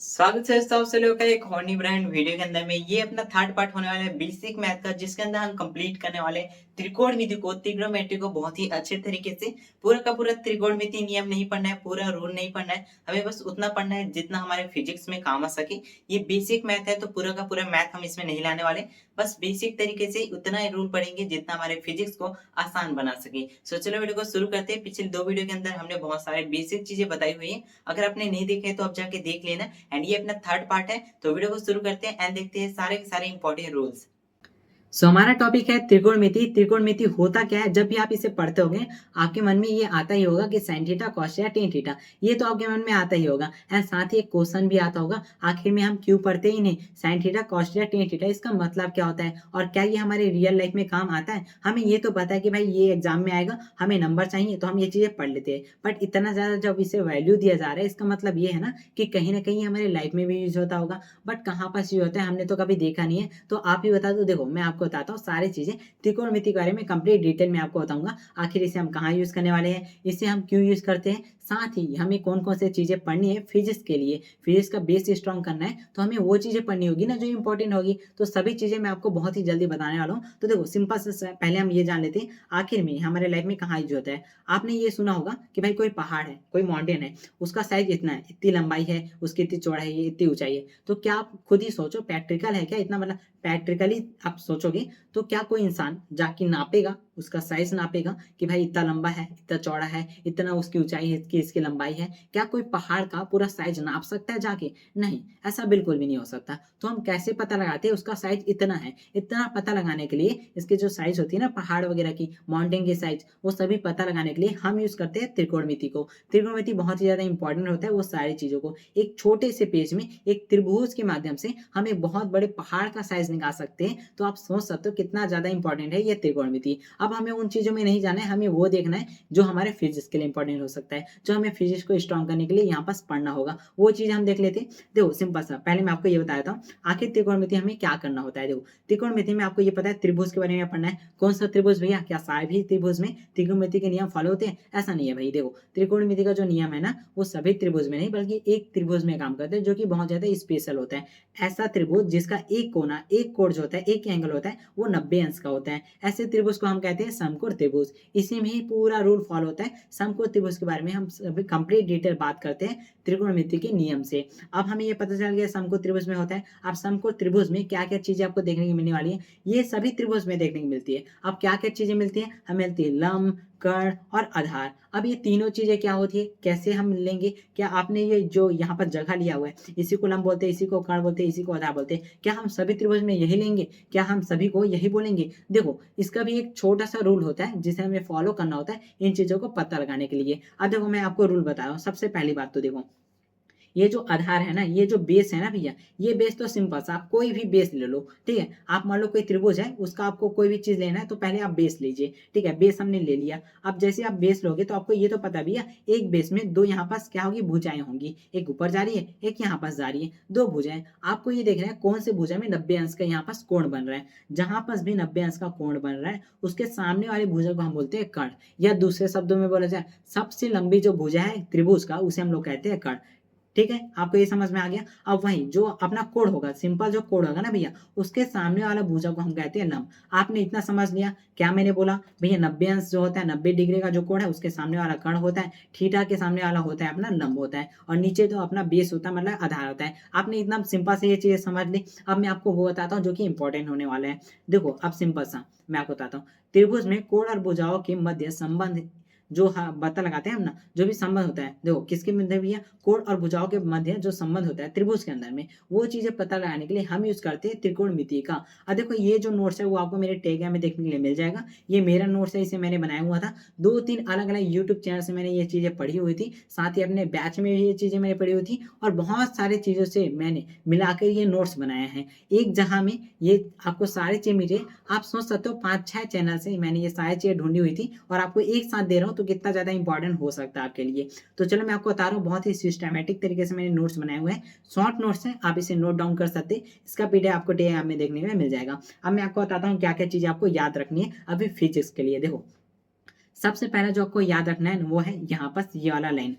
स्वागत है दोस्तों, आप सभी लोगों का एक हॉनी ब्रांड वीडियो के अंदर में। ये अपना थर्ड पार्ट होने वाला है बेसिक मैथ का, जिसके अंदर हम कंप्लीट करने वाले हैं त्रिकोणमिति को, ट्रिग्नोमेट्री को बहुत ही अच्छे तरीके से। पूरा का पूरा त्रिकोणमिति नियम नहीं पढ़ना है, पूरा रूल नहीं पढ़ना है, हमें बस उतना पढ़ना है जितना हमारे फिजिक्स में काम आ सके। ये बेसिक मैथ है तो पूरा का पूरा मैथ हम इसमें नहीं लाने वाले, बस बेसिक तरीके से उतना ही रूल पढ़ेंगे जितना हमारे फिजिक्स को आसान बना सके। सो चलो वीडियो को शुरू करते हैं। पिछले दो वीडियो के अंदर हमने बहुत सारे बेसिक चीजें बताई हुई है, अगर आपने नहीं देखे तो आप जाके देख लेना। एंड ये अपना थर्ड पार्ट है, तो वीडियो को शुरू करते हैं एंड देखते हैं सारे के सारे इंपॉर्टेंट रूल्स। हमारा टॉपिक है त्रिकोणमिति। त्रिकोणमिति होता क्या है, जब भी आप इसे पढ़ते होंगे आपके मन में ये आता ही होगा कि sine theta cos theta tan theta, ये तो आपके मन में आता ही होगा। एंड साथ ही एक क्वेश्चन भी आता होगा, आखिर में हम क्यों पढ़ते ही नहीं, sine theta cos theta tan theta, इसका मतलब क्या होता है और क्या ये हमारे रियल लाइफ में काम आता है। हमें ये तो पता है कि भाई ये एग्जाम में आएगा, हमें नंबर चाहिए तो हम ये चीजें पढ़ लेते हैं, बट इतना ज्यादा जब इसे वैल्यू दिया जा रहा है, इसका मतलब ये है ना कि कहीं ना कहीं हमारे लाइफ में भी यूज होता होगा। बट कहाँ पर यूज होता है हमने तो कभी देखा नहीं है, तो आप ही बता दो। देखो मैं आपको बताता हूँ सारी चीजें त्रिकोणमिति के बारे में कंप्लीट डिटेल में आपको बताऊंगा। आखिर इसे हम कहाँ यूज करने वाले हैं, इसे हम क्यों यूज करते हैं, साथ ही हमें कौन कौन से चीजें पढ़नी है फिजिक्स के लिए। फिजिक्स का बेस स्ट्रॉन्ग करना है तो हमें वो चीजें पढ़नी होगी ना जो इंपॉर्टेंट होगी। तो सभी चीजें मैं आपको बहुत ही जल्दी बताने वाला हूँ। तो देखो सिंपल से पहले हम ये जान लेते हैं आखिर में हमारे लाइफ में कहाँ यूज होता है। आपने ये सुना होगा कि भाई कोई पहाड़ है, कोई माउंटेन है, उसका साइज इतना है, इतनी लंबाई है, उसकी इतनी चौड़ाई है, इतनी ऊंचाई है। तो क्या आप खुद ही सोचो, प्रैक्टिकल है क्या इतना, मतलब प्रैक्टिकली आप सोचोगे तो क्या कोई इंसान जाके नापेगा, उसका साइज नापेगा कि भाई इतना लंबा है, इतना चौड़ा है, इतना उसकी ऊंचाई है, इसकी इसकी लंबाई है। क्या कोई पहाड़ का पूरा साइज नाप सकता है जाके? नहीं, ऐसा बिल्कुल भी नहीं हो सकता। तो हम कैसे पता लगाते हैं उसका साइज इतना है? इतना पता लगाने के लिए इसकी जो साइज होती है ना पहाड़ वगैरह की, माउंटेन की साइज, वो सभी पता लगाने के लिए हम यूज करते हैं त्रिकोणमिति को। त्रिकोणमिति बहुत ही ज्यादा इंपॉर्टेंट होता है वो सारी चीजों को एक छोटे से पेज में एक त्रिभुज के माध्यम से हम एक बहुत बड़े पहाड़ का साइज निकाल सकते हैं। तो आप सोच सकते हो कितना ज्यादा इंपॉर्टेंट है ये त्रिकोणमिति। अब हमें उन चीजों में नहीं जाना है, हमें वो देखना है जो हमारे फिजिक्स के लिए इंपॉर्टेंट हो सकता है, जो हमें फिजिक्स को स्ट्रॉन्ग करने के लिए यहाँ पास पढ़ना होगा, वो चीज हम देख लेते हैं। देखो सिंपल सा, पहले मैं आपको ये बता देता हूँ आखिर त्रिकोणमिति हमें क्या करना होता है। देखो त्रिकोणमिति में आपको ये पता है त्रिभुज के बारे में पढ़ना है। कौन सा त्रिभुज भैया, क्या सभी त्रिभुज में त्रिकोणमिति के नियम फॉलो होते हैं? ऐसा नहीं है भाई। देखो त्रिकोणमिति का जो नियम है ना वो सभी त्रिभुज में नहीं बल्कि एक त्रिभुज में काम करते हैं, जो कि बहुत ज्यादा स्पेशल होता है। ऐसा त्रिभुज जिसका एक कोना, एक कोण जो होता है, एक एंगल होता है, वो 90 अंश का होता है। ऐसे त्रिभुज को हम कहते हैं समकोण त्रिभुज। इसी में ही पूरा रूल फॉलो होता है। समकोण त्रिभुज के बारे में हम अभी कंप्लीट डिटेल बात करते हैं त्रिकोणमिति के नियम से। अब हमें ये पता चल गया समकोण त्रिभुज में होता है। अब समकोण त्रिभुज में क्या क्या चीजें आपको देखने को मिलने वाली है, ये सभी त्रिभुज में देखने को मिलती है। अब क्या क्या चीजें मिलती है, हमें मिलती है लंब, कर्ण और आधार। अब ये तीनों चीजें क्या होती है, कैसे हम लेंगे? क्या आपने ये जो यहाँ पर जगह लिया हुआ है, इसी को लंब बोलते हैं, इसी को कर्ण बोलते हैं, इसी को आधार बोलते हैं, क्या हम सभी त्रिभुज में यही लेंगे? क्या हम सभी को यही बोलेंगे? देखो इसका भी एक छोटा सा रूल होता है जिसे हमें फॉलो करना होता है इन चीजों को पता लगाने के लिए। अब देखो मैं आपको रूल बता रहा हूँ। सबसे पहली बात तो देखो, ये जो आधार है ना, ये जो बेस है ना भैया, ये बेस तो सिंपल सा, आप कोई भी बेस ले लो, ठीक है। आप मान लो कोई त्रिभुज है, उसका आपको कोई भी चीज लेना है तो पहले आप बेस लीजिए, ठीक है। बेस हमने ले लिया। अब जैसे आप बेस लोगे तो आपको ये तो पता भैया एक बेस में दो यहाँ पास क्या होगी, भुजाएं होंगी, एक ऊपर जा रही है, एक यहाँ पास जा रही है, दो भुजाएं। आपको ये देखना है कौन से भुजा में 90 अंश का यहाँ पास कोण बन रहा है। जहां पास भी 90 अंश का कोण बन रहा है उसके सामने वाली भुजा को हम बोलते हैं कर्ण, या दूसरे शब्दों में बोला जाए सबसे लंबी जो भुजा है त्रिभुज का उसे हम लोग कहते हैं कर्ण। ठीक है, आपको ये समझ में आ गया। अब वही जो अपना कोण होगा, सिंपल जो कोण होगा ना भैया, उसके सामने वाला भुजा को हम कहते हैं लंब। आपने इतना समझ लिया। क्या मैंने बोला भैया, 90 अंश जो होता है, 90 डिग्री का जो कोण है उसके सामने वाला कर्ण होता है, थीटा के सामने वाला होता है अपना लंब होता है, और नीचे जो अपना बेस होता है मतलब आधार होता है। आपने इतना सिंपल से ये चीजें समझ ली। अब मैं आपको वो बताता हूँ जो कि इंपॉर्टेंट होने वाला है। देखो अब सिंपल सा मैं आपको बताता हूँ, त्रिभुज में कोण और भुजाओं के मध्य संबंध जो पता लगाते हैं हम ना, जो भी संबंध होता है, देखो किसके मध्य भैया, कोण और भुजाओं के मध्य जो संबंध होता है त्रिभुज के अंदर में, वो चीजें पता लगाने के लिए हम यूज करते हैं त्रिकोणमिति का। अब देखो ये जो नोट्स है वो आपको मेरे टेलीग्राम में देखने के लिए मिल जाएगा। ये मेरा नोट्स है, इसे मैंने बनाया हुआ था। दो तीन अलग अलग यूट्यूब चैनल से मैंने ये चीजें पढ़ी हुई थी, साथ ही अपने बैच में भी ये चीजें मैंने पढ़ी हुई थी, और बहुत सारी चीजों से मैंने मिलाकर ये नोट्स बनाए हैं एक जहां में। ये आपको सारी चीजें मिले, आप सोच सकते हो 5-6 चैनल से मैंने ये सारी चीजें ढूंढी हुई थी और आपको एक साथ दे रहा हूँ, तो कितना ज्यादा इंपॉर्टेंट हो सकता है आपके लिए। तो चलो मैं आपको बता रहा हूँ, बहुत ही सिस्टमैटिक तरीके से मैंने नोट्स बनाए हुए हैं। शॉर्ट नोट्स हैं, आप इसे नोट डाउन कर सकते हैं। इसका पीडीएफ आपको टेलीग्राम में देखने में मिल जाएगा। अब मैं आपको बताता हूँ क्या क्या चीजें आपको याद रखनी है अभी फिजिक्स के लिए। देखो सबसे पहला जो आपको याद रखना है वो है यहाँ पर ये वाला लाइन।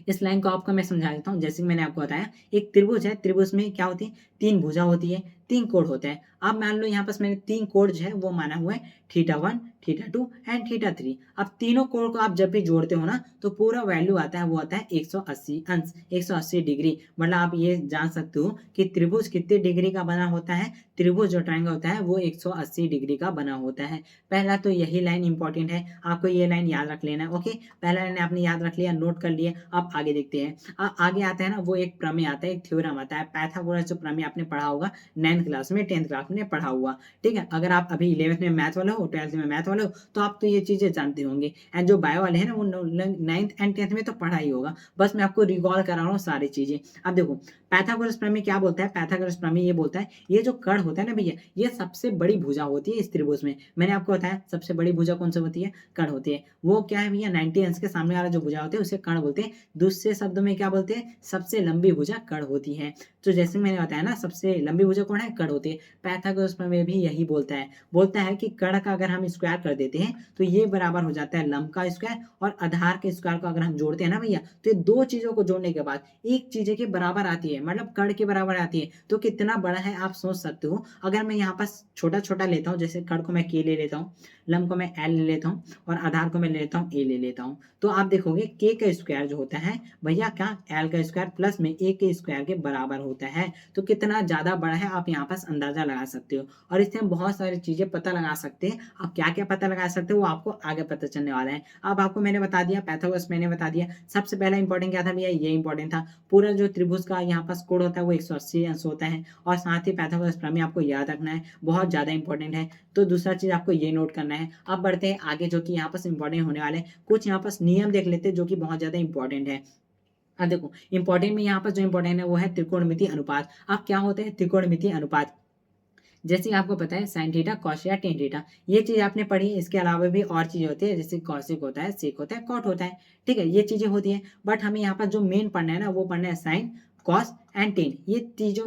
इस लाइन को आपको मैं समझा देता हूँ। जैसे कि मैंने आपको बताया, एक त्रिभुज है, त्रिभुज में क्या होती है, 3 भुजा होती है, 3 कोण होते हैं। अब मान लो यहाँ पास मैंने 3 कोण जो है वो माना हुआ है θ1, θ2 एंड θ3। अब तीनों कोण को आप जब भी जोड़ते हो ना तो पूरा वैल्यू आता है, वो आता है 180 अंश, 180 डिग्री। मतलब आप ये जान सकते हो कि त्रिभुज कितने डिग्री का बना होता है। त्रिभुज जो ट्रायंगल होता है वो 180 डिग्री का बना होता है। पहला तो यही लाइन इंपॉर्टेंट है, आपको ये लाइन याद रख लेना है। ओके, पहला लाइन आपने याद रख लिया, नोट कर लिया। अब आगे देखते हैं। आगे आता है ना वो एक प्रमेय आता है, एक थ्योरम आता है, पाइथागोरस जो प्रमेय आपने पढ़ा होगा 9th क्लास में, 10th क्लास में पढ़ा हुआ। ठीक है, अगर आप अभी 11th में मैथ वाले हो, 12th में मैथ वाले हो, तो आप तो ये चीजें जानते होंगे। एंड जो बायो वाले हैं ना वो 9th एंड 10th में तो पढ़ा ही होगा, बस मैं आपको रिकॉल करा रहा हूँ सारी चीजें। अब देखो पाइथागोरस प्रमेय क्या बोलता है, पाइथागोरस प्रमेय ये बोलता है ये जो कर्ण होता है ना भैया, ये सबसे बड़ी भुजा होती है इस त्रिभुज में। मैंने आपको बताया सबसे बड़ी भुजा कौन सी होती है, कर्ण होती है। वो क्या है भैया, 90 अंश के सामने वाला जो भुजा होती है उसे कर्ण बोलते हैं। दूसरे शब्दों में क्या बोलते हैं, सबसे लंबी भुजा कर्ण होती है। तो जैसे मैंने बताया ना सबसे लंबी भुजा कौन है, कर्ण होती है। पाइथागोरस प्रमेय भी यही बोलता है कि कर्ण का अगर हम स्क्वायर कर देते हैं तो ये बराबर हो जाता है लंब का स्क्वायर, और आधार के स्क्वायर को अगर हम जोड़ते हैं ना भैया, तो ये दो चीजों को जोड़ने के बाद एक चीज के बराबर आती है, मतलब कर्ण के बराबर आती है। तो कितना बड़ा है आप सोच सकते हो। अगर मैं यहाँ पर छोटा छोटा लेता हूँ, जैसे कर्ण को मैं के ले लेता हूँ, लंब को मैं एल ले लेता हूँ, और आधार को मैं ले लेता हूँ ए ले लेता हूँ, तो आप देखोगे के का स्क्वायर जो होता है भैया क्या, एल का स्क्वायर प्लस में ए के स्क्वायर के बराबर होता है। तो कितना ज्यादा बड़ा है आप यहाँ पास अंदाजा लगा सकते हो। और इससे हम बहुत सारी चीजें पता लगा सकते हैं। आप क्या क्या पता लगा सकते हो वो आपको आगे पता चलने वाला है। अब आपको मैंने बता दिया, पाइथागोरस मैंने बता दिया। सबसे पहला इंपॉर्टेंट क्या था भैया, ये इंपॉर्टेंट था। पूरा जो त्रिभुज का यहाँ पास कोण होता है वो 180 अंश होता है, और साथ ही पाइथागोरस प्रमेय आपको याद रखना है, बहुत ज्यादा इंपॉर्टेंट है। तो दूसरा चीज आपको ये नोट करना है। अब बढ़ते हैं आगे, जो कि यहाँ पास इंपॉर्टेंट होने वाले कुछ यहाँ पास नियम देख लेते हैं जो कि बहुत ज्यादा इंपॉर्टेंट है। अब देखो इंपॉर्टेंट में यहाँ पर जो इंपॉर्टेंट है वो है त्रिकोणमिति अनुपात। अब क्या होते हैं त्रिकोणमिति अनुपात, जैसे आपको पता है साइन थीटा, कॉस या टेन थीटा, ये चीज आपने पढ़ी। इसके अलावा भी और चीजें होती है, जैसे कॉसिक होता है, सेक होता है, कॉट होता है। ठीक है, ये चीजें होती है। बट हमें यहाँ पर जो मेन पढ़ना है ना वो पढ़ना है साइन, कॉस एंड टेन। ये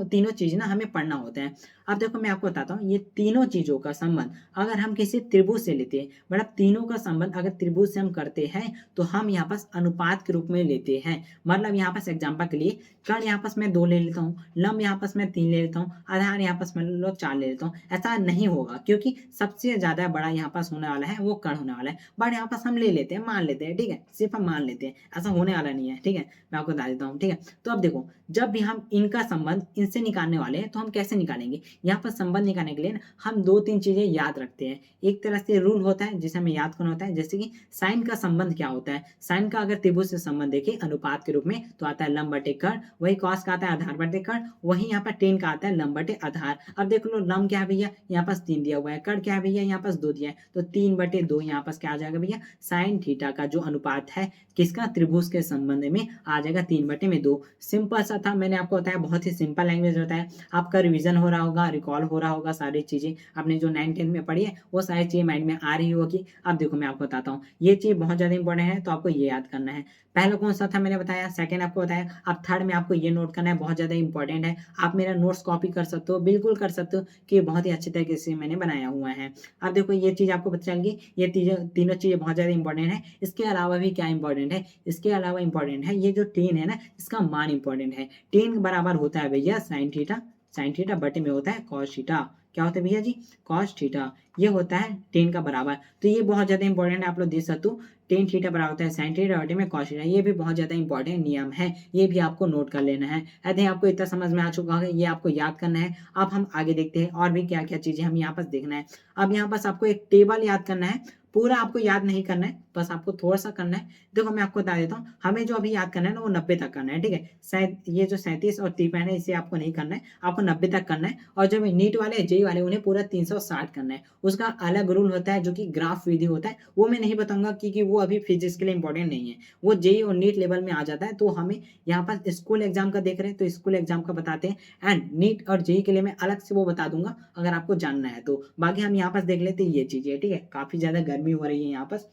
तीनों चीज ना हमें पढ़ना होता है। अब देखो मैं आपको बताता हूँ, ये तीनों चीजों का संबंध अगर हम किसी त्रिभुज से लेते हैं, मतलब तीनों का संबंध अगर त्रिभुज से हम करते हैं तो हम यहाँ पास अनुपात के रूप में लेते हैं। मतलब यहाँ पास एग्जाम्पल के लिए कर्ण यहाँ पास मैं 2 ले लेता हूँ, लंब यहाँ पास मैं 3 ले लेता हूँ, आधार यहाँ पास मैं 4 ले लेता हूँ। ऐसा नहीं होगा, क्योंकि सबसे ज्यादा बड़ा यहाँ पास होने वाला है वो कर्ण होने वाला है। बट यहाँ पास हम ले लेते हैं, मान लेते हैं, ठीक है, सिर्फ हम मान लेते हैं, ऐसा होने वाला नहीं है। ठीक है, मैं आपको बता देता हूँ। ठीक है, तो अब देखो जब भी हम इनका संबंध इनसे निकालने वाले हैं तो हम कैसे निकालेंगे, यहाँ पर संबंध निकालने के लिए ना हम 2-3 चीजें याद रखते हैं। एक तरह से रूल होता है जिसे हमें याद करना होता है, जैसे कि साइन का संबंध क्या होता है। साइन का अगर त्रिभुज से संबंध देखें अनुपात के रूप में तो आता है लंब बटे कर्ण, वही कॉस का आता है आधार बटे कर्ण, वही यहाँ पर टेन का आता है लंब बटे आधार। अब देख लो लंब क्या है भैया, यहाँ पास 3 दिया हुआ है, कर्ण क्या है भैया, यहाँ पास 2 दिया है, तो 3/2 यहाँ पास क्या आ जाएगा भैया, साइन थीटा का जो अनुपात है किसका, त्रिभुज के संबंध में आ जाएगा 3/2। सिंपल सा था, मैंने आपको बताया, बहुत ही सिंपल लैंग्वेज होता है। आपका रिवीजन हो रहा होगा, रिकॉल हो रहा होगा, सारी चीजें आपने जो 9th-10th में पढ़ी है वो सारी चीजें माइंड में आ रही होगी। अब देखो मैं आपको बताता हूँ, ये चीज बहुत ज्यादा इंपॉर्टेंट है, तो आपको ये याद करना है। पहला कौन सा था मैंने बताया, सेकंड आपको बताया। अब थर्ड में आपको ये नोट करना है, बहुत ज्यादा इंपॉर्टेंट है। आप मेरा नोट्स कॉपी कर सकते हो, बिल्कुल कर सकते हो, कि बहुत ही अच्छे तरीके से मैंने बनाया हुआ है। अब देखो ये चीज आपको पता चल गई, ये तीनों चीजें बहुत ज्यादा इंपॉर्टेंट है। इसके अलावा भी क्या इंपॉर्टेंट है, इसके अलावा इंपॉर्टेंट है ये जो टेन है ना, इसका मान इंपॉर्टेंट है। टेन बराबर होता है भैया साइन थीटा, साइन थीटा बटे में होता है कॉस थीटा। क्या होता है भैया जी, कॉस थीटा, ये होता है टेन का बराबर। तो ये बहुत ज्यादा इंपॉर्टेंट है, आप लोग देख सकते हो। टेन थीटा बराबर होता है साइन थीटा बटे में कॉस थीटा, ये भी बहुत ज्यादा इंपॉर्टेंट नियम है, ये भी आपको नोट कर लेना है। आई थिंक आपको इतना समझ में आ चुका है, ये आपको याद करना है। अब हम आगे देखते हैं और भी क्या क्या चीजें हम यहाँ पास देखना है। अब यहाँ पास आपको एक टेबल याद करना है, पूरा आपको याद नहीं करना है, बस आपको थोड़ा सा करना है। देखो मैं आपको बता देता हूँ, हमें जो अभी याद करना है ना वो 90 तक करना है। ठीक है, शायद ये जो 37 और 53 है इसे आपको नहीं करना है, आपको 90 तक करना है। और जो नीट वाले जेई वाले उन्हें पूरा 360 करना है। उसका अलग रूल होता है जो कि ग्राफ विधि होता है, वो मैं नहीं बताऊंगा क्योंकि वो अभी फिजिक्स के लिए इंपॉर्टेंट नहीं है, वो जेई और नीट लेवल में आ जाता है। तो हमें यहाँ पर स्कूल एग्जाम का देख रहे हैं तो स्कूल एग्जाम का बताते हैं, एंड नीट और जेई के लिए मैं अलग से वो बता दूंगा अगर आपको जानना है तो। बाकी हम यहाँ पर देख लेते हैं ये चीजें। ठीक है, काफी ज्यादा गर्मी हो रही है यहाँ पर।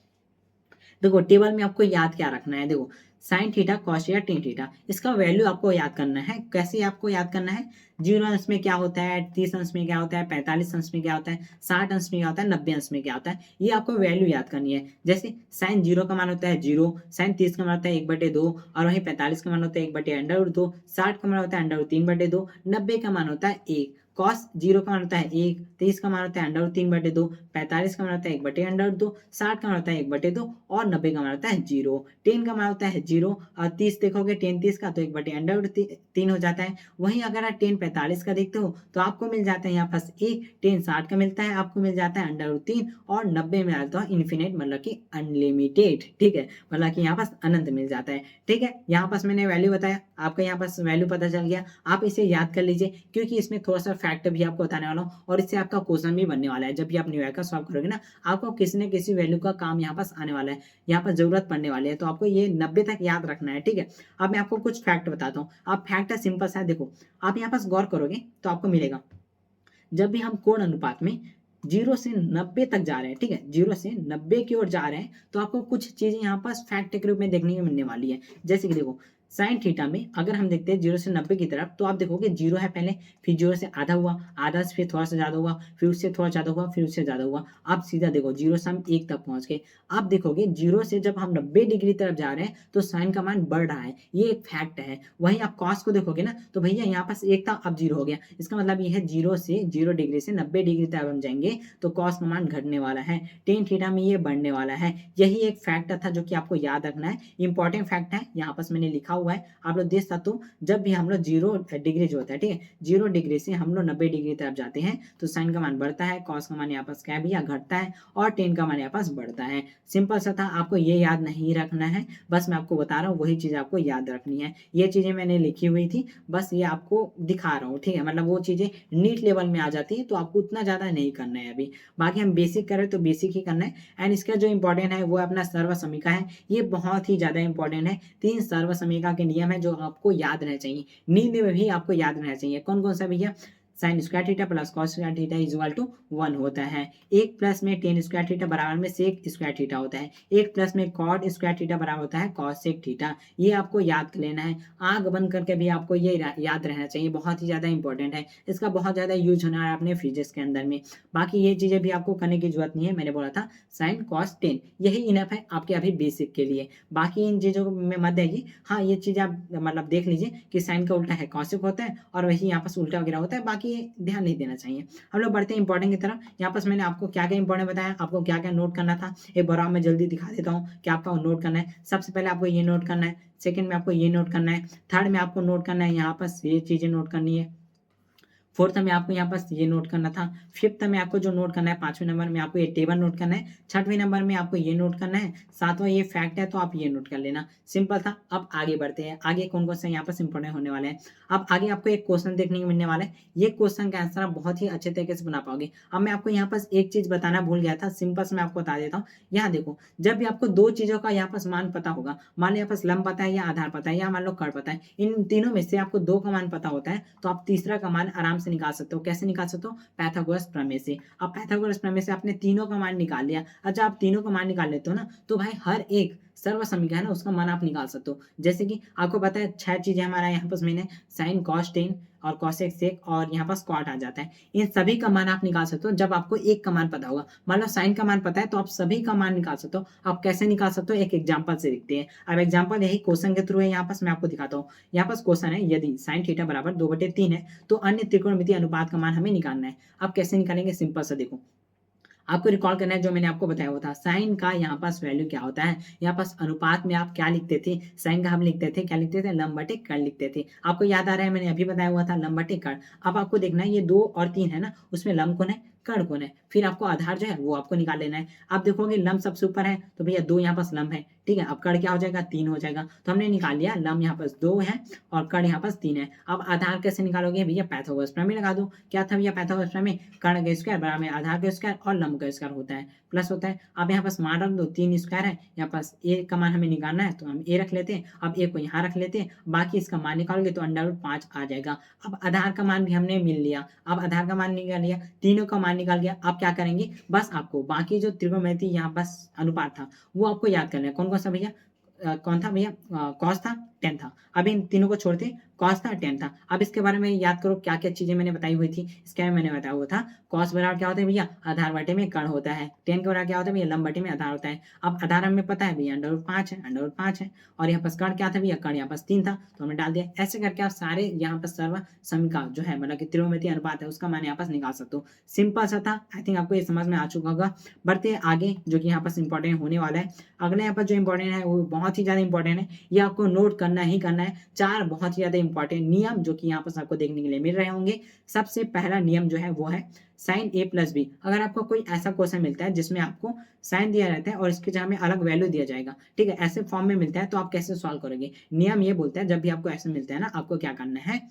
देखो टेबल में आपको याद क्या रखना है, देखो साइन थीटा कॉस या टेन थीटा, इसका वैल्यू आपको याद करना है। कैसे आपको याद करना है, 0 अंश में क्या होता है, 30 अंश में क्या होता है, 45 अंश में क्या होता है, 60 अंश में क्या होता है, 90 अंश में क्या होता है, ये आपको वैल्यू याद करनी है। जैसे साइन 0 का मान होता है 0, साइन 30 का मान होता है 1/2 और वहीं 45 का मान होता है 1/√2, 60 का मान होता है √3/2, 90 का मान होता है 1, कॉस 0 का मान होता है 1, 30 का मान होता है √3/2, 45 का मान होता है 1/√2, 60 का मान होता है 1/2 और 90 का मान होता है 0। 10 का मान होता है 0 और 30 देखोगे 10 30 का तो 1/√3 हो जाता है। वहीं अगर आप 10 45 का देखते हो तो आपको मिल जाता है यहाँ पास 1, 10 60 का मिलता है, आपको मिल जाता है √3 और 90 में आता है इन्फिनिट, मतलब कि अनलिमिटेड। ठीक है, मतलब कि यहाँ पास अनंत मिल जाता है। ठीक है, यहाँ पास मैंने वैल्यू बताया, आपका यहाँ पास वैल्यू पता चल गया। आप इसे याद कर लीजिए क्योंकि इसमें थोड़ा सा फैक्ट भी आपको बताने वाला हूँ और इससे आपका क्वेश्चन भी बनने वाला है। जब भी आप न्यूमेरिकल सॉल्व करोगे ना, आपको किसी न किसी वैल्यू का काम यहाँ पास आने वाला है, यहाँ पर जरूरत पड़ने वाली है, तो आपको ये 90 तक याद रखना है। ठीक है, अब मैं आपको कुछ फैक्ट बताता हूँ। आप फैक्ट है सिंपल सा है, देखो आप यहाँ पास गौर करोगे तो आपको मिलेगा, जब भी हम कोण अनुपात में 0 से 90 तक जा रहे हैं, ठीक है, 0 से 90 की ओर जा रहे हैं, तो आपको कुछ चीजें यहाँ पास फैक्ट के रूप में देखने को मिलने वाली है। जैसे कि देखो साइन थीटा में अगर हम देखते हैं 0 से 90 की तरफ, तो आप देखोगे 0 है पहले, फिर 0 से आधा हुआ, आधा से फिर थोड़ा सा ज्यादा हुआ, फिर उससे थोड़ा ज्यादा हुआ, फिर उससे ज्यादा हुआ। आप सीधा देखो 0 से हम 1 तक पहुंच गए। आप देखोगे 0 से जब हम 90 डिग्री तरफ जा रहे हैं तो साइन का मान बढ़ रहा है, ये एक फैक्ट है। वहीं आप कॉस को देखोगे ना, तो भैया यहाँ पास 1 था अब 0 हो गया, इसका मतलब ये है 0 डिग्री से 90 डिग्री तरफ हम जाएंगे तो कॉस का मान घटने वाला है, टेन थीटा में ये बढ़ने वाला है। यही एक फैक्ट था जो कि आपको याद रखना है, इंपॉर्टेंट फैक्ट है, यहाँ पास मैंने लिखा हुआ है, आप लोग देख सकते हो। जब भी हम लोग 0 डिग्री जो होता है, ठीक है, 0 डिग्री से हम लोग 90 डिग्री तरफ जाते हैं तो साइन का मान बढ़ता है, कॉस का मान यहाँ पास क्या भैया घटता है और टेन का मान यहाँ पास बढ़ता है। सिंपल सा था, आपको ये याद नहीं रखना है, बस मैं आपको बता रहा हूँ, वही चीज आपको याद रखनी है। ये चीजें मैंने लिखी हुई थी, बस ये आपको दिखा रहा हूँ। ठीक है, मतलब वो चीजें नीट लेवल में आ जाती है तो आपको उतना ज्यादा नहीं करना है अभी। बाकी हम बेसिक करें तो बेसिक ही करना है। एंड इसका जो इंपॉर्टेंट है वो अपना सर्व समीका है, ये बहुत ही ज्यादा इंपॉर्टेंट है। 3 सर्व समीका के नियम है जो आपको याद रहना चाहिए, नींद में भी आपको याद रहना चाहिए। कौन कौन सा भैया, sine square theta plus cos square theta is equal to 1 होता है। 1 प्लस में टेन स्क्वायर थीटा बराबर में सेक स्क्वायर थीटा होता है। 1 प्लस में कॉट स्क्वायर थीटा बराबर होता है कॉस सेक थीटा। ये आपको याद कर लेना है, आंख बंद करके भी आपको ये याद रहना चाहिए, बहुत ही ज्यादा इंपॉर्टेंट है, इसका बहुत ज्यादा यूज होना है अपने फिजिक्स के अंदर में। बाकी ये चीजें भी आपको करने की जरूरत नहीं है, मैंने बोला था साइन कॉस टेन, यही इनफ है आपके अभी बेसिक के लिए। बाकी इन चीजों में मत देखिए, हाँ ये चीज आप मतलब देख लीजिए कि साइन का उल्टा है कॉसिक होता है और वही यहाँ पास उल्टा वगैरह होता है, बाकी ध्यान नहीं देना चाहिए। हम लोग बढ़ते हैं इंपॉर्टेंट की तरफ। यहाँ पास मैंने आपको क्या क्या इंपॉर्टेंट बताया, आपको क्या क्या नोट करना था, एक बार मैं जल्दी दिखा देता हूँ कि आपका नोट करना है। सबसे पहले आपको ये नोट करना है, सेकंड में आपको ये नोट करना है, थर्ड में आपको नोट करना है यहाँ पास ये चीजें नोट करनी है, फोर्थ में आपको यहाँ पास ये नोट करना था, फिफ्थ में आपको जो नोट करना है, पांचवें नंबर में आपको ये टेबल नोट करना है, छठवें नंबर में आपको ये नोट करना है, सातवां ये फैक्ट है तो आप ये नोट कर लेना। सिंपल था। अब आगे बढ़ते हैं, आगे कौन कौन सा यहाँ पास इंपॉर्टेंट होने वाले हैं। अब आगे आपको एक क्वेश्चन देखने को मिलने वाला है, ये क्वेश्चन का आंसर आप बहुत ही अच्छे तरीके से बना पाओगे। अब मैं आपको यहाँ पास एक चीज बताना भूल गया था, सिंपल से मैं आपको बता देता हूँ। यहाँ देखो, जब भी आपको दो चीजों का यहाँ पास मान पता होगा, मान लो यहाँ पास लंब पता है या आधार पता है या मान लो कर्ण पता है, इन तीनों में से आपको दो का मान पता होता है तो आप तीसरा का मान आराम से निकाल सकते हो। कैसे निकाल सकते हो, पाइथागोरस प्रमेय से। अब पाइथागोरस प्रमेय से आपने तीनों का मान निकाल लिया। अच्छा, आप तीनों का मान निकाल लेते हो ना, तो भाई हर एक सर्व समीकरण है ना उसका मान आप निकाल सकते हो। जैसे कि आपको पता है 6 चीजें हमारा यहाँ पास मैंने साइन कॉस टेन और कॉसेक सेक और यहाँ पास कॉट आ जाता है, इन सभी का मान आप निकाल सकते हो जब आपको एक का मान पता होगा। मान लो साइन का मान पता है तो आप सभी का मान निकाल सकते हो। आप कैसे निकाल सकते हो, एक एग्जांपल से देखते हैं। अब एग्जांपल यही क्वेश्चन के थ्रू है, यहाँ पास मैं आपको दिखाता हूँ। यहाँ पास क्वेश्चन है, यदि साइन थीटा बराबर 2/3 है तो अन्य त्रिकोणमितीय अनुपात का मान हमें निकालना है। आप कैसे निकालेंगे, सिंपल सा देखो, आपको रिकॉल करना है जो मैंने आपको बताया हुआ था। साइन का यहाँ पास वैल्यू क्या होता है, यहाँ पास अनुपात में आप क्या लिखते थे, साइन का हम लिखते थे, क्या लिखते थे, लंब बटे कर्ण लिखते थे। आपको याद आ रहा है, मैंने अभी बताया हुआ था लंब बटे कर्ण। अब आपको देखना है ये 2 और 3 है ना, उसमें लंब कौन है, कर्ण कौन है, फिर आपको आधार जो है वो आपको निकाल लेना है। आप देखोगे लंब सबसे ऊपर है तो भैया 2 यहाँ पास लंब है, ठीक है। अब कर्ण क्या हो जाएगा, 3 हो जाएगा, तो हमने निकाल लिया लंब यहाँ पास 2 है और कर्ण यहाँ पास 3 है। अब आधार कैसे निकालोगे भैया, पाइथागोरस प्रमेय लगा दो। क्या था भैया पाइथागोरस प्रमेय, कर्ण का स्क्वायर बराबर में आधार का स्क्वायर और लंब का स्क्वायर होता है, प्लस होता है। अब यहाँ पास मान रख दो, 3 स्क्वायर है, यहाँ पास ए का मान हमें निकालना है तो हम ए रख लेते हैं। अब ए को यहाँ रख लेते हैं, बाकी इसका मान निकालोगे तो √5 आ जाएगा। अब आधार का मान भी हमने मिल लिया, अब आधार का मान निकाल लिया, तीनों का मान निकाल गया। अब क्या करेंगे, बस आपको बाकी जो त्रिकोणमितीय यहाँ पास अनुपात था वो आपको याद करना है। कौन कौन सा भैया, कौन था भैया, कॉस था, टेन था। अब इन तीनों को छोड़ते कॉस था, टेन था। अब इसके बारे में याद करो क्या क्या चीजें मैंने बताई हुई थी। इसके बारे में मैंने बताया हुआ था, कॉस बराबर क्या होता है भैया, आधार बटे में कर्ण होता है। टेन के बराबर क्या होता है भैया, लंब बटे में आधार होता है। अब आधार हमें पता है भैया अंडर रूट 5 है, अंडर रूट 5 है। और यहाँ पास कर्ण क्या था भैया, कर्ण यहाँ पास 3 था, तो हमने डाल दिया। ऐसे करके आप सारे यहाँ पर सर्व समीका जो है मतलब कि त्रिकोणमितीय अनुपात है उसका मान यहाँ पास निकाल सकते हो। सिंपल सा था, आई थिंक आपको ये समझ में आ चुका होगा। बढ़ते आगे जो कि यहाँ पास इंपॉर्टेंट होने वाला है। अगले यहाँ पर जो इंपॉर्टेंट है वो बहुत ही ज्यादा इंपॉर्टेंट है, ये आपको नोट करना ही करना है। 4 बहुत ही ज्यादा इंपॉर्टेंट नियम जो कि यहाँ पर आपको देखने के लिए मिल रहे होंगे। सबसे पहला नियम जो है वो है साइन ए प्लस बी। अगर आपको कोई ऐसा क्वेश्चन मिलता है जिसमें आपको साइन दिया रहता है और इसके जगह में अलग वैल्यू दिया जाएगा, ठीक है, ऐसे फॉर्म में मिलता है, तो आप कैसे सॉल्व करोगे। नियम ये बोलता है जब भी आपको ऐसे मिलता है ना, आपको क्या करना है,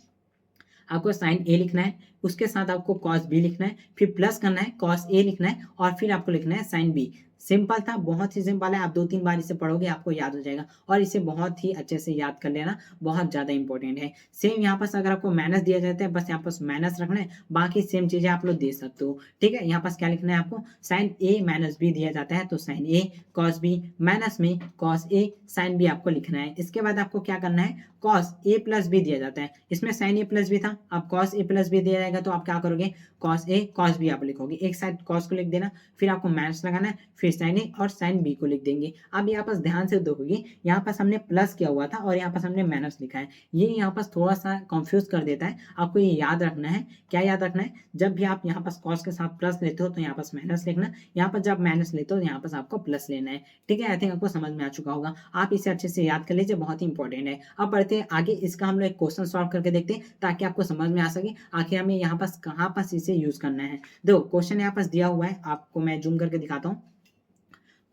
आपको साइन ए लिखना है, उसके साथ आपको कॉस बी लिखना है, फिर प्लस करना है, कॉस ए लिखना है, और फिर आपको लिखना है साइन बी। सिंपल था, बहुत ही सिंपल है। आप 2-3 बार इसे पढ़ोगे आपको याद हो जाएगा, और इसे बहुत ही अच्छे से याद कर लेना, बहुत ज्यादा इंपॉर्टेंट है। सेम यहाँ पास अगर आपको माइनस दिया जाता है, बस यहाँ पास माइनस रखना है, बाकी सेम चीजें आप लोग दे सकते हो। ठीक है, यहाँ पास क्या लिखना है आपको, साइन ए माइनस बी दिया जाता है तो साइन ए कॉस बी माइनस में कॉस ए साइन बी आपको लिखना है। इसके बाद आपको क्या करना है, कॉस ए प्लस बी दिया जाता है, इसमें साइन ए प्लस बी था, अब कॉस ए प्लस बी दिया जाएगा तो आप क्या करोगे, कॉस ए कॉस बी आप लिखोगे, एक साइड कॉस को लिख देना, फिर आपको माइनस लगाना है, फिर साइन ए और साइन बी को लिख देंगे। अब यहाँ पास ध्यान से देखोगे, यहाँ पास हमने प्लस किया हुआ था और यहाँ पास हमने माइनस लिखा है, ये यहाँ पास थोड़ा सा कंफ्यूज कर देता है। आपको ये याद रखना है, क्या याद रखना है, जब भी आप यहाँ पास कॉस के साथ प्लस लेते हो तो यहाँ पास माइनस लिखना, यहाँ पर जब माइनस लेते हो यहाँ पास आपको प्लस लेना है। ठीक है, आई थिंक आपको समझ में आ चुका होगा, आप इसे अच्छे से याद कर लीजिए, बहुत ही इंपॉर्टेंट है। अब बढ़ते हैं आगे, इसका हम लोग एक क्वेश्चन सॉल्व करके देखते हैं ताकि आपको समझ में आ सके आखिर हमें यहाँ पास कहाँ पास इसे यूज करना है। देखो क्वेश्चन यहाँ पास दिया हुआ है, आपको मैं जूम करके दिखाता हूँ।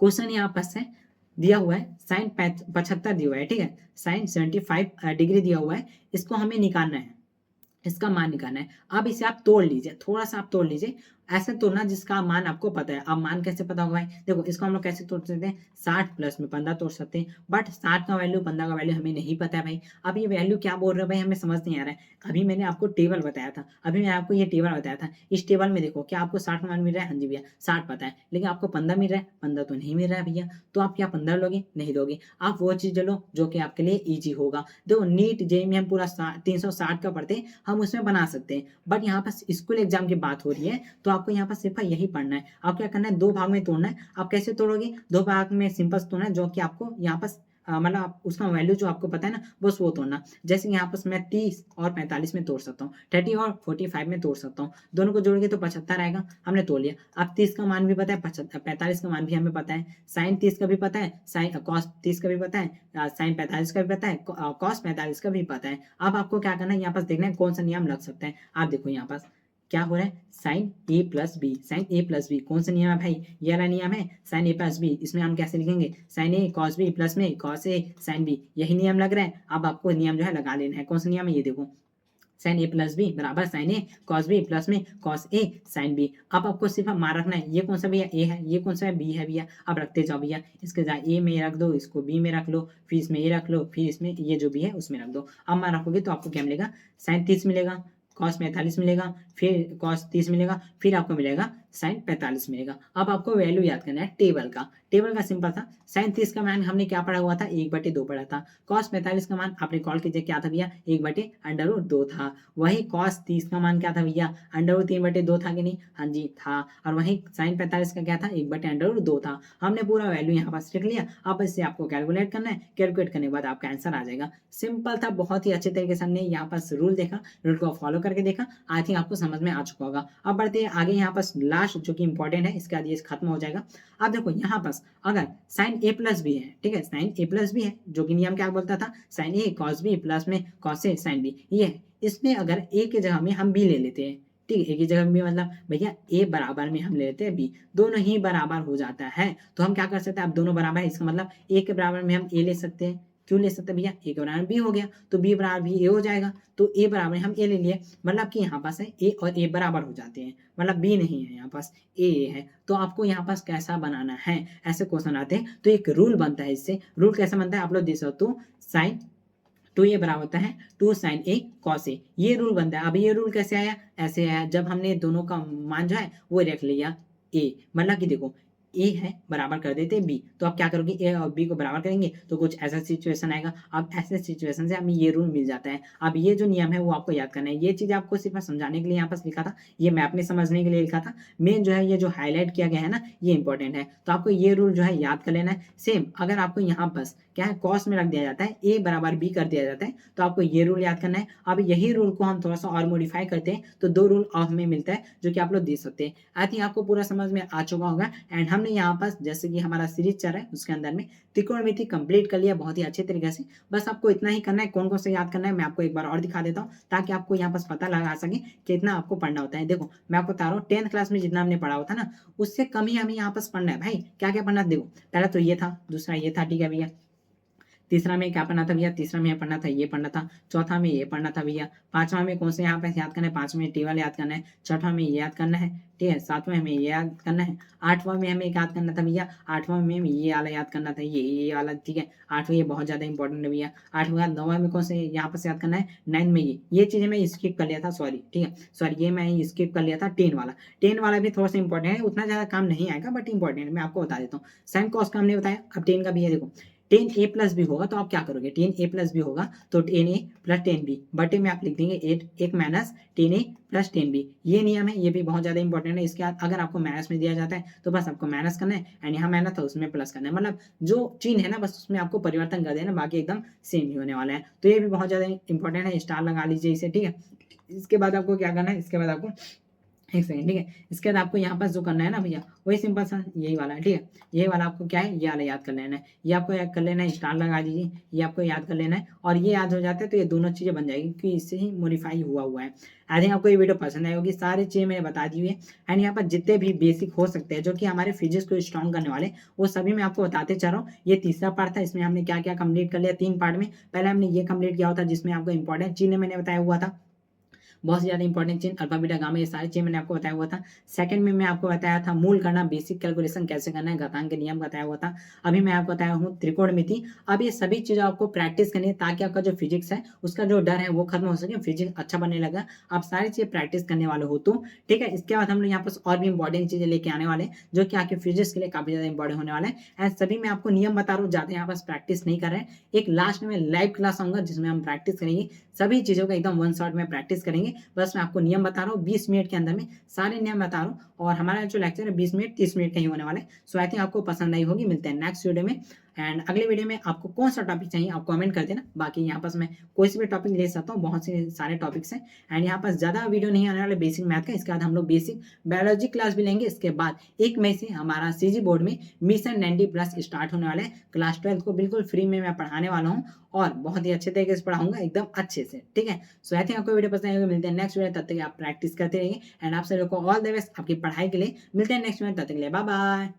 क्वेश्चन यहाँ पास है दिया हुआ है, साइन 75 दिया हुआ है, ठीक है, साइन 75 डिग्री दिया हुआ है, इसको हमें निकालना है, इसका मान निकालना है। अब इसे आप तोड़ लीजिए, थोड़ा सा आप तोड़ लीजिए, ऐसे तोड़ना जिसका मान आपको पता है। अब मान कैसे पता होगा भाई, देखो इसको हम लोग कैसे तोड़ सकते हैं, 60 प्लस में 15 तोड़ सकते हैं, बट 60 का वैल्यू 15 का वैल्यू हमें नहीं पता है भाई। अब ये वैल्यू क्या बोल रहे हो भाई, हमें समझ नहीं आ रहा है। अभी मैंने आपको टेबल बताया था, अभी मैंने आपको ये टेबल बताया था, इस टेबल में देखो क्या आपको 60 का मान मिल रहा है, हाँ जी भैया 60 पता है, लेकिन आपको 15 मिल रहा है, 15 तो नहीं मिल रहा है भैया, तो आप क्या 15 लोगे, नहीं दोगे। आप वो चीज लो जो कि आपके लिए ईजी होगा। देखो नीट जेईई में हम पूरा 360 का पढ़ते हैं, हम उसमें बना सकते हैं, बट यहाँ पास स्कूल एग्जाम की बात हो रही है, तो आपको यहाँ पर सिर्फ यही पढ़ना है। आप क्या करना है, 2 भाग में तोड़ना है। आप कैसे तोड़ोगे, 2 भाग में सिंपल तोड़ना है, जो कि आपको यहाँ पास मतलब उसका वैल्यू जो आपको पता है ना, बस वो तोड़ना। जैसे यहाँ पास मैं 30 और 45 में तोड़ सकता हूँ, 30 और 45 में तोड़ सकता हूँ, दोनों को जोड़ेंगे तो 75 आएगा, हमने तोड़ लिया। अब 30 का मान भी पता है, 45 का मान भी हमें पता है, साइन 30 का भी पता है, साइन कॉस 30 का भी पता है, साइन 45 का भी पता है, कॉस 45 का भी पता है। अब आपको क्या करना है, यहाँ पास देखना है कौन सा नियम लग सकता है। आप देखो यहाँ पास क्या हो रहा है, साइन ए प्लस बी, साइन ए प्लस बी कौन सा नियम है भाई, ये वाला नियम है साइन ए प्लस बी। इसमें हम कैसे लिखेंगे, साइन ए कॉस बी प्लस में कॉस ए साइन बी, यही नियम लग रहा है। अब आपको नियम जो है लगा लेना है, कौन सा नियम है, ये देखो साइन ए प्लस बी बराबर साइन ए कॉस बी प्लस में कॉस ए साइन बी। अब आपको सिर्फ मान रखना है, ये कौन सा भैया ए है, ये कौन सा है बी है भैया। अब रखते जाओ भैया, इसके जगह ए में रख दो, इसको बी में रख लो, फिर इसमें ए रख लो, फिर इसमें ये जो भी है उसमें रख दो। अब मान रखोगे तो आपको क्या मिलेगा, साइन 30 मिलेगा, कॉस 45 मिलेगा, फिर कॉस 30 मिलेगा, फिर आपको मिलेगा साइन 45 मिलेगा। अब आपको वैल्यू याद करना है टेबल का। टेबल का सिंपल था, साइन 30 का मान हमने क्या पढ़ा हुआ था, 1/2 पढ़ा था। कॉस 45 का मान आपने कॉल कीजिए क्या था भैया, 1/√2 था। वही कॉस 30 का मान क्या था भैया, √3/2 था कि नहीं, हाँ जी था। और वही साइन 45 का क्या था, 1/√2 था। हमने पूरा वैल्यू यहाँ पास लिख लिया। अब इससे आपको कैलकुलेट करना है, कैलकुलेट करने के बाद आपका आंसर आ जाएगा। सिंपल था, बहुत ही अच्छे तरीके से हमने यहाँ पास रूल देखा, रूल को फॉलो करके देखा, आई थिंक आपको समझ में आ चुका होगा। अब बढ़ते हैं आगे, यहाँ पास लास्ट जो कि इंपॉर्टेंट है, इसके बाद ये खत्म हो जाएगा। अब देखो यहाँ पास अगर साइन ए प्लस बी है, ठीक है, साइन ए प्लस बी है, जो कि नियम क्या बोलता था, साइन ए कॉस बी प्लस में कॉस ए साइन बी, ये है। इसमें अगर ए के जगह में हम बी ले लेते हैं, ठीक है, एक ही जगह में मतलब भैया ए बराबर में हम ले लेते हैं बी, दोनों ही बराबर हो जाता है, तो हम क्या कर सकते हैं, अब दोनों बराबर है, इसका मतलब ए के बराबर में हम ए ले सकते हैं। क्यों ले सकते हैं भैया, ए के बराबर बी हो गया तो बी बराबर भी ए हो जाएगा, तो ए बराबर हम ए ले लिए, मतलब कि यहाँ पास है ए और ए बराबर हो जाते हैं, मतलब बी नहीं है यहाँ पास, ए है। तो आपको यहाँ पास कैसा बनाना है, ऐसे क्वेश्चन आते हैं तो एक रूल बनता है। इससे रूल कैसे बनता है आप लोग देख सकते हो, साइन 2a बराबर होता है 2 साइन ए कॉस ए, ये रूल बनता है। अब ये रूल कैसे आया, ऐसे आया जब हमने दोनों का मान जो है वो रख लिया ए, मतलब कि देखो ए है बराबर कर देते हैं बी, तो आप क्या करोगे, ए और बी को बराबर करेंगे तो कुछ ऐसा सिचुएशन आएगा। अब ऐसे सिचुएशन से हमें ये रूल मिल जाता है। अब ये जो नियम है वो आपको याद करना है। ये चीज़ आपको सिर्फ मैं समझाने के लिए यहाँ पास लिखा था, ये मैं अपने समझने के लिए लिखा था। मेन जो है ये जो हाईलाइट किया गया है ना, ये इंपॉर्टेंट है, तो आपको ये रूल जो है याद कर लेना है। सेम अगर आपको यहाँ बस क्या है कॉस में रख दिया जाता है, ए बराबर बी कर दिया जाता है, तो आपको ये रूल याद करना है। अब यही रूल को हम थोड़ा सा और मॉडिफाई करते हैं तो 2 रूल और हमें मिलता है जो कि आप लोग दे सकते हैं। आई थिंक आपको पूरा समझ में आ चुका होगा। एंड हमने यहाँ पास जैसे कि हमारा सीरीज चल रहा है उसके अंदर में त्रिकोणमिति कंप्लीट कर लिया बहुत ही अच्छे तरीके से। बस आपको इतना ही करना है। कौन-कौन से याद करना है मैं आपको एक बार और दिखा देता हूँ ताकि आपको यहाँ पास पता लगा सके कितना आपको पढ़ना होता है। देखो मैं आपको बता रहा हूँ 10th क्लास में जितना हमने पढ़ा होता ना उससे कम ही हमें यहाँ पास पढ़ना है भाई। क्या-क्या पढ़ना है देखो, पहला तो ये था, दूसरा ये था, ठीक है भैया। तीसरा में क्या पढ़ना था भैया, तीसरा में पढ़ना था ये पढ़ना था, चौथा में ये पढ़ना था भैया, पांचवा में कौन से यहाँ पे याद करना है, पांचवा में टेबल याद करना है, छठवां में ये याद करना है, ठीक है, सातवां में ये याद करना है, आठवां में हमें याद करना था भैया, आठवां में ये वाला याद करना था, ये वाला, ठीक है, आठवां ये बहुत ज्यादा इंपॉर्टेंट है भैया। आठवां बाद नौवां में कौन से यहाँ पर याद करना है, 9 में ये चीजें मैं स्किप कर लिया था, सॉरी, ठीक है, सॉरी ये मैं स्किप कर लिया था। 10 वाला भी थोड़ा सा इंपॉर्टेंट है, उतना ज्यादा काम नहीं आएगा बट इंपॉर्टेंट है, मैं आपको बता देता हूँ। साइन कॉस का हमने बताया, अब 10 का भी है। देखो 10a प्लस बी होगा तो आप क्या करोगे, 10a प्लस बी होगा तो 10a प्लस 10b बटे में आप लिख देंगे 8 माइनस 10a प्लस 10b। ये नियम है, ये भी बहुत ज्यादा इंपॉर्टेंट है। इसके बाद अगर आपको माइनस में दिया जाता है तो बस आपको माइनस करना है, एंड यहाँ माइनस था उसमें प्लस करना है, मतलब जो चिन्ह है ना बस उसमें आपको परिवर्तन कर देना, बाकी एकदम सेम ही होने वाला है। तो ये भी बहुत ज्यादा इंपॉर्टेंट है, स्टार लगा लीजिए इसे, ठीक है। इसके बाद आपको क्या करना है, इसके बाद आपको एक सेकंड, ठीक है, इसके बाद आपको यहाँ पास जो करना है ना भैया वही सिंपल सा यही वाला है, ठीक है। यही वाला आपको क्या है, ये वाला याद कर लेना है, ये आपको याद कर लेना है, स्टार लगा दीजिए, ये आपको याद कर लेना है, और ये याद हो जाता है तो ये दोनों चीजें बन जाएगी क्योंकि इससे ही मॉडिफाई हुआ है। आई थिंक आपको ये वीडियो पसंद आई होगी, सारी चीजें मैंने बता दी हुई है। एंड यहाँ पर जितने भी बेसिक हो सकते हैं जो कि हमारे फिजिक्स को स्ट्रॉन्ग करने वाले वो सभी मैं आपको बताते चल रहा हूँ। ये तीसरा पार्ट था, इसमें हमने क्या क्या कंप्लीट कर लिया 3 पार्ट में। पहले हमने ये कंप्लीट किया होता जिसमें आपको इंपॉर्टेंट चिन्ह मैंने बताया हुआ था, बहुत से ज़्यादा इंपॉर्टेंट चीज अल्फा बीटा गामा, ये सारी चीज मैंने आपको बताया हुआ था। सेकंड में मैं आपको बताया था मूल करना, बेसिक कैलकुलेशन कैसे करना है, घातांक के नियम बताया हुआ था। अभी मैं आपको बताया हूँ त्रिकोणमिति। अब ये सभी चीजें आपको प्रैक्टिस करनी है ताकि आपका जो फिजिक्स है उसका जो डर है वो खत्म हो सके, फिजिक्स अच्छा बनने लगा। आप सारी चीजें प्रैक्टिस करने वाले हो तो ठीक है। इसके बाद हम लोग यहाँ पर और भी इंपॉर्टेंट चीजें लेके आने वाले हैं जो कि आपके फिजिक्स के लिए काफी ज्यादा इंपॉर्टेंट होने वाला है। एंड सभी मैं आपको नियम बता रहा हूँ, ज्यादा यहाँ पर प्रैक्टिस नहीं कर रहे हैं। एक लास्ट में लाइव क्लास आऊंगा जिसमें हम प्रैक्टिस करेंगे, सभी चीजों का एकदम वन शॉट में प्रैक्टिस करेंगे। बस मैं आपको नियम बता रहा हूँ, 20 मिनट के अंदर में सारे नियम बता रहा हूँ, और हमारा जो लेक्चर है 20 मिनट 30 मिनट का ही होने वाला है। सो आई थिंक आपको पसंद आई होगी। मिलते हैं नेक्स्ट वीडियो में। एंड अगले वीडियो में आपको कौन सा टॉपिक चाहिए आप कमेंट कर देना, बाकी यहाँ पास मैं कोई से भी टॉपिक ले सकता हूँ, बहुत से सारे टॉपिक्स हैं। एंड यहाँ पास ज़्यादा वीडियो नहीं आने वाले बेसिक मैथ का, इसके बाद हम लोग बेसिक बायोलॉजी क्लास भी लेंगे। इसके बाद 1 मई से हमारा सीजी बोर्ड में मिशन 90+ स्टार्ट होने वाला है। क्लास 12 को बिल्कुल फ्री में मैं पढ़ाने वाला हूँ और बहुत ही अच्छे तरीके से पढ़ाऊंगा, एकदम अच्छे से, ठीक है। सो आई थिंक आपको वीडियो पसंद आएगा। मिलते हैं नेक्स्ट वीडियो, तब तक आप प्रैक्टिस करते रहिए। एंड आप सभी को ऑल द बेस्ट आपकी पढ़ाई के लिए। मिलते हैं नेक्स्ट वीडियो, तब तक के लिए बाय बाय।